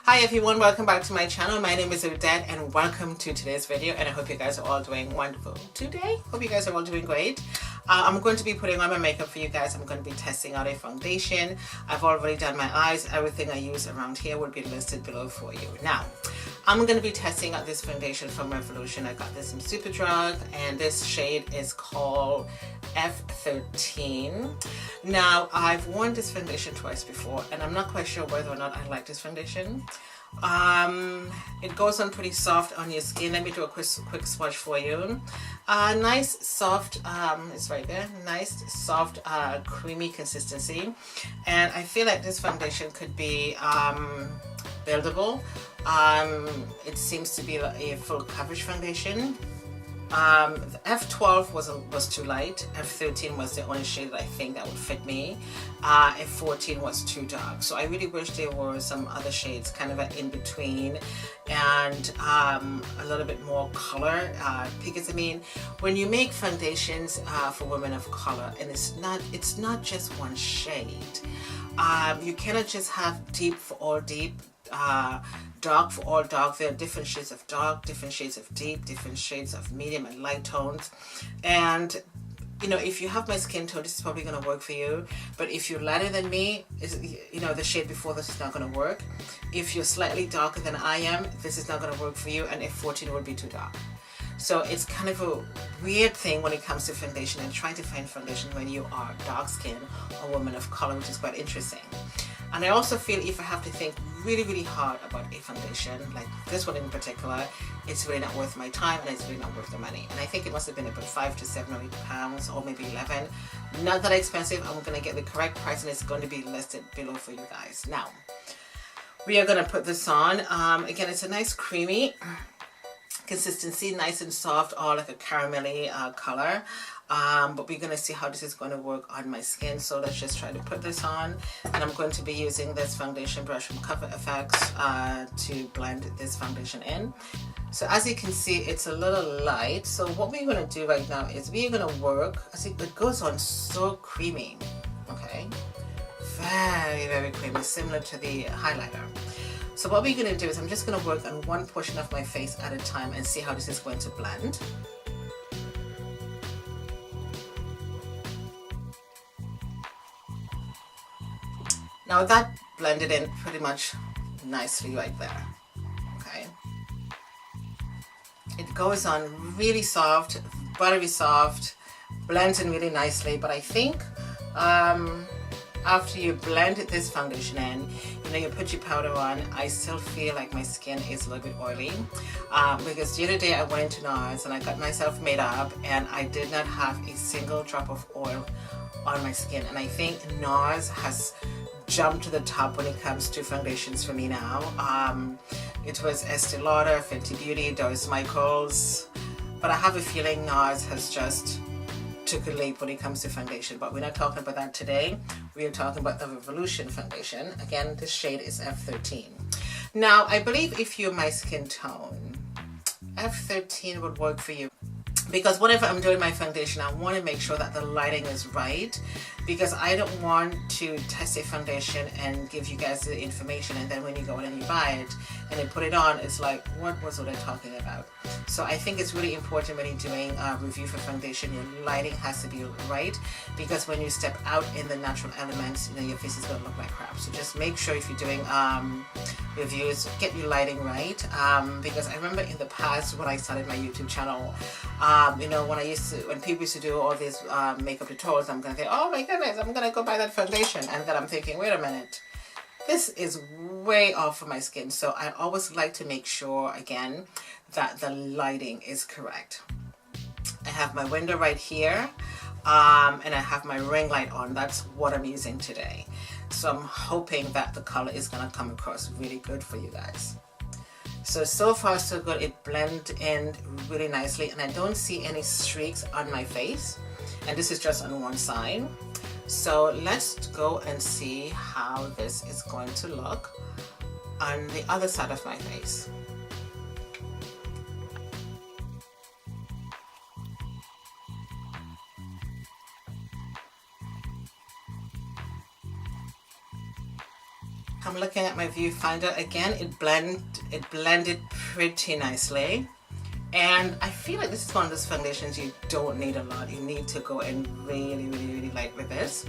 Hi everyone, welcome back to my channel. My name is Odette and welcome to today's video, and I hope you guys are all doing wonderful today. Hope you guys are all doing great. I'm going to be putting on my makeup for you guys. I'm going to be testing out a foundation. I've already done my eyes. Everything I use around here will be listed below for you. Now, I'm going to be testing out this foundation from Revolution. I got this from Superdrug and this shade is called F13. Now, I've worn this foundation twice before and I'm not quite sure whether or not I like this foundation. It goes on pretty soft on your skin. Let me do a quick swatch for you. Nice soft, it's right there, nice soft creamy consistency, and I feel like this foundation could be buildable. It seems to be a full coverage foundation. The F12 was too light. F13 was the only shade that I think that would fit me. F14 was too dark. So I really wish there were some other shades kind of in between and a little bit more color. Because I mean, when you make foundations for women of color, and it's not just one shade. You cannot just have deep for all deep, dark for all dark. There are different shades of dark, different shades of deep, different shades of medium and light tones. And you know, if you have my skin tone, this is probably going to work for you. But if you're lighter than me, you know, the shade before this is not going to work. If you're slightly darker than I am, this is not going to work for you, and F14 would be too dark. So it's kind of a weird thing when it comes to foundation and trying to find foundation when you are dark skin or woman of color, which is quite interesting. And I also feel if I have to think really hard about a foundation, like this one in particular, it's really not worth my time and it's really not worth the money. And I think it must have been about 5 to 7 or 8 pounds, or maybe 11. Not that expensive. I'm going to get the correct price and it's going to be listed below for you guys. Now, we are going to put this on. Again, it's a nice creamy consistency, nice and soft, all like a caramelly color. But we're going to see how this is going to work on my skin. So let's just try to put this on, and I'm going to be using this foundation brush from Cover FX to blend this foundation in. So as you can see, it's a little light. So what we're going to do right now is we're going to work, as it goes on so creamy, okay, very creamy, similar to the highlighter. So what we're going to do is I'm just going to work on one portion of my face at a time and see how this is going to blend. Now that blended in pretty much nicely right there, okay. It goes on really soft, buttery soft, blends in really nicely, but I think after you blend this foundation in, you know, you put your powder on, I still feel like my skin is a little bit oily because the other day I went into NARS and I got myself made up and I did not have a single drop of oil on my skin, and I think NARS has jumped to the top when it comes to foundations for me now. It was Estee Lauder, Fenty Beauty, Doris Michaels, but I have a feeling NARS has just took a leap when it comes to foundation. But we're not talking about that today. We are talking about the Revolution foundation. Again, this shade is F13. Now, I believe if you're my skin tone, F13 would work for you. Because whenever I'm doing my foundation, I want to make sure that the lighting is right, because I don't want to test a foundation and give you guys the information and then when you go in and you buy it and you put it on, it's like, what was I talking about? So I think it's really important when you're doing a review for foundation, your lighting has to be right, because when you step out in the natural elements, you know, your face is going to look like crap. So just make sure if you're doing reviews, get your lighting right, because I remember in the past when I started my YouTube channel, you know, when people used to do all these makeup tutorials, I'm going to think, oh my goodness, I'm going to go buy that foundation, and then I'm thinking, wait a minute, this is way off for my skin. So I always like to make sure, again, that the lighting is correct. I have my window right here, and I have my ring light on. That's what I'm using today. So I'm hoping that the color is going to come across really good for you guys. So far so good. It blends in really nicely and I don't see any streaks on my face, and this is just on one side. So let's go and see how this is going to look on the other side of my face. I'm looking at my viewfinder again. It blended pretty nicely. And I feel like this is one of those foundations you don't need a lot. You need to go in really, really, really light with this.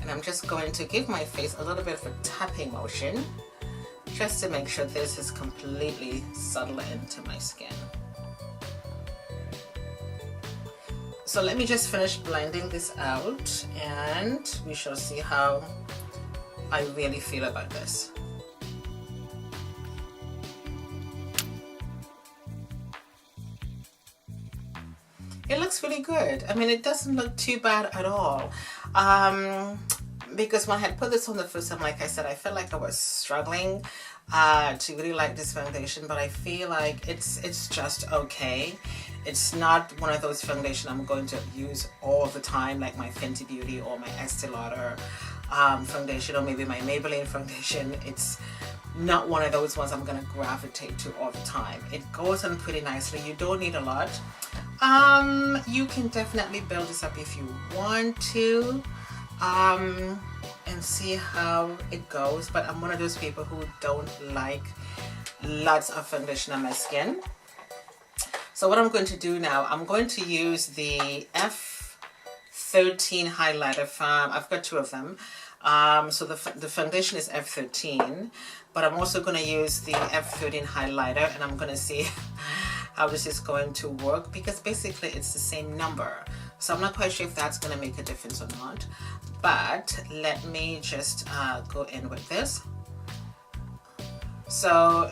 And I'm just going to give my face a little bit of a tapping motion just to make sure this is completely settled into my skin. So let me just finish blending this out and we shall see how I really feel about this. It looks really good. I mean, it doesn't look too bad at all. Because when I had put this on the first time, like I said, I felt like I was struggling to really like this foundation, but I feel like it's just okay. It's not one of those foundations I'm going to use all the time, like my Fenty Beauty or my Estee Lauder foundation, or maybe my Maybelline foundation. It's not one of those ones I'm going to gravitate to all the time. It goes on pretty nicely. You don't need a lot. You can definitely build this up if you want to, and see how it goes, but I'm one of those people who don't like lots of foundation on my skin. So what I'm going to do now, I'm going to use the F13 highlighter from, I've got two of them. So the foundation is F13, but I'm also going to use the F13 highlighter, and I'm going to see how this is going to work, because basically it's the same number. So I'm not quite sure if that's going to make a difference or not, but let me just go in with this. So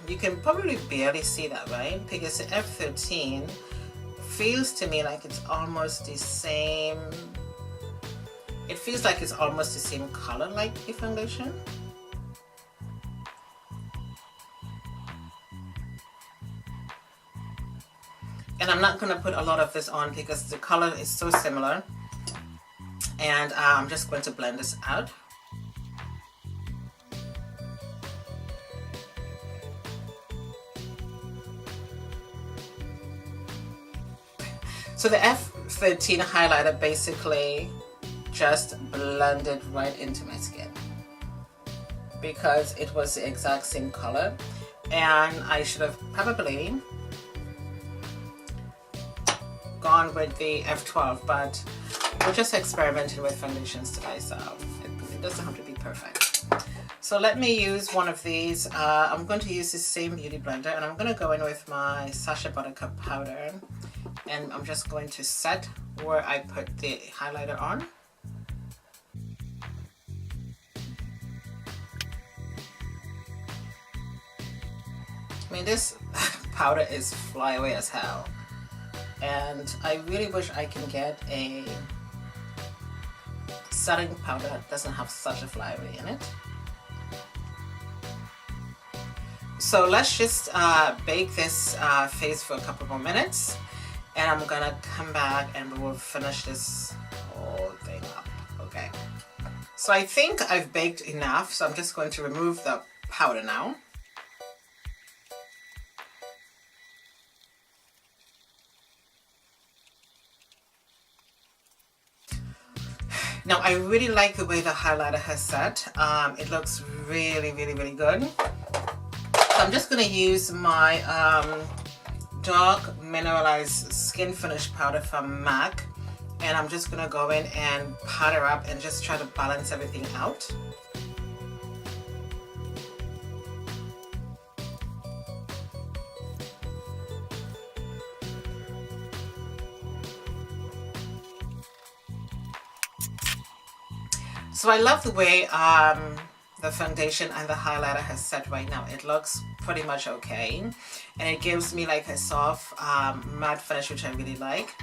you can probably barely see that, right? Because the F13 feels to me like it's almost the same. It feels like it's almost the same color like the foundation. And I'm not going to put a lot of this on because the color is so similar. And I'm just going to blend this out. So the F13 highlighter basically just blended right into my skin because it was the exact same color, and I should have probably gone with the F12, but we're just experimenting with foundations today, so it doesn't have to be perfect. So let me use one of these. I'm going to use the same beauty blender, and I'm going to go in with my Sacha Buttercup powder, and I'm just going to set where I put the highlighter on. I mean, this powder is fly away as hell, and I really wish I can get a setting powder that doesn't have such a flyaway in it. So let's just bake this face for a couple more minutes, and I'm gonna come back and we'll finish this whole thing up. Okay, so I think I've baked enough, so I'm just going to remove the powder now. Now I really like the way the highlighter has set. It looks really, really, really good. So I'm just going to use my dark mineralized skin finish powder from MAC, and I'm just going to go in and powder up and just try to balance everything out. So I love the way the foundation and the highlighter has set right now. It looks pretty much okay, and it gives me like a soft matte finish, which I really like.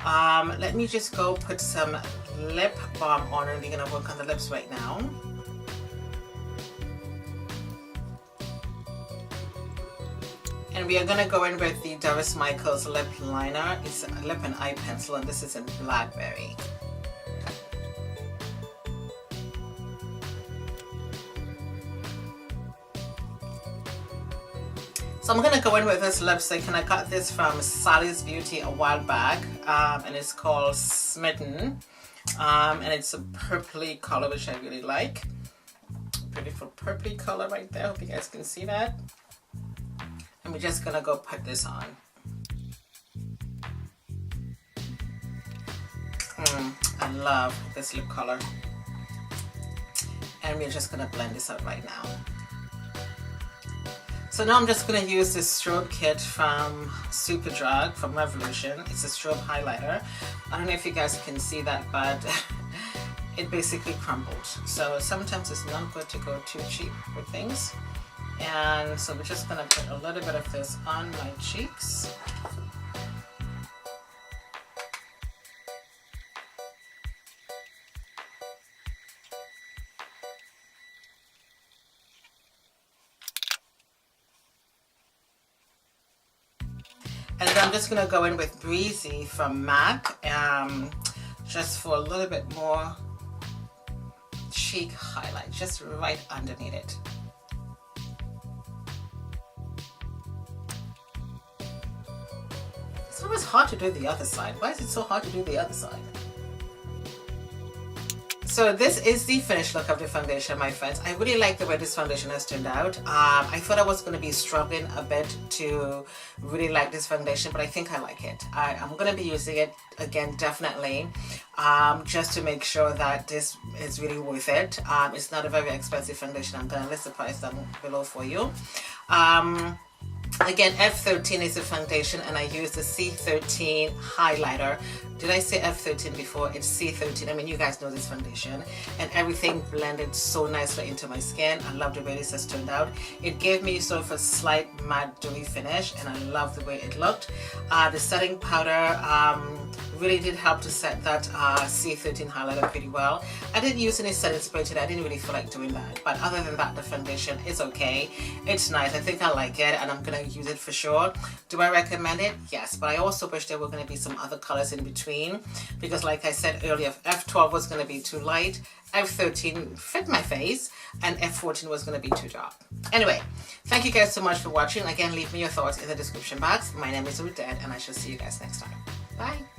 Let me just go put some lip balm on, and we're gonna work on the lips right now. And we are gonna go in with the Doris Michaels lip liner. It's a lip and eye pencil, and this is in Blackberry. So I'm going to go in with this lipstick, and I got this from Sally's Beauty a while back, and it's called Smitten, and it's a purpley color, which I really like. beautiful purpley color right there. Hope you guys can see that. And we're just gonna go put this on. I love this lip color. And we're just gonna blend this out right now. So now I'm just gonna use this strobe kit from Superdrug from Revolution. It's a strobe highlighter. I don't know if you guys can see that, but it basically crumbled. So sometimes it's not good to go too cheap with things. And so we're just gonna put a little bit of this on my cheeks. And then I'm just going to go in with Breezy from MAC, just for a little bit more cheek highlight, just right underneath it. It's always hard to do the other side. Why is it so hard to do the other side? So this is the finished look of the foundation, my friends. I really like the way this foundation has turned out. I thought I was going to be struggling a bit to really like this foundation, but I think I like it. I'm going to be using it again, definitely, just to make sure that this is really worth it. It's not a very expensive foundation. I'm going to list the price down below for you. Again, F13 is the foundation, and I use the C13 highlighter. Did I say F13 before? It's C13. I mean, you guys know this foundation, and everything blended so nicely into my skin. I love the way this has turned out. It gave me sort of a slight matte dewy finish, and I love the way it looked. The setting powder really did help to set that C13 highlighter pretty well. I didn't use any setting spray today. I didn't really feel like doing that, but other than that, the foundation is okay. It's nice. I think I like it, and I'm gonna use it for sure. Do I recommend it? Yes, but I also wish there were going to be some other colors in between, because like I said earlier, F12 was going to be too light, F13 fit my face, and F14 was going to be too dark. Anyway, thank you guys so much for watching. Again, leave me your thoughts in the description box. My name is Ruth Dead, and I shall see you guys next time. Bye.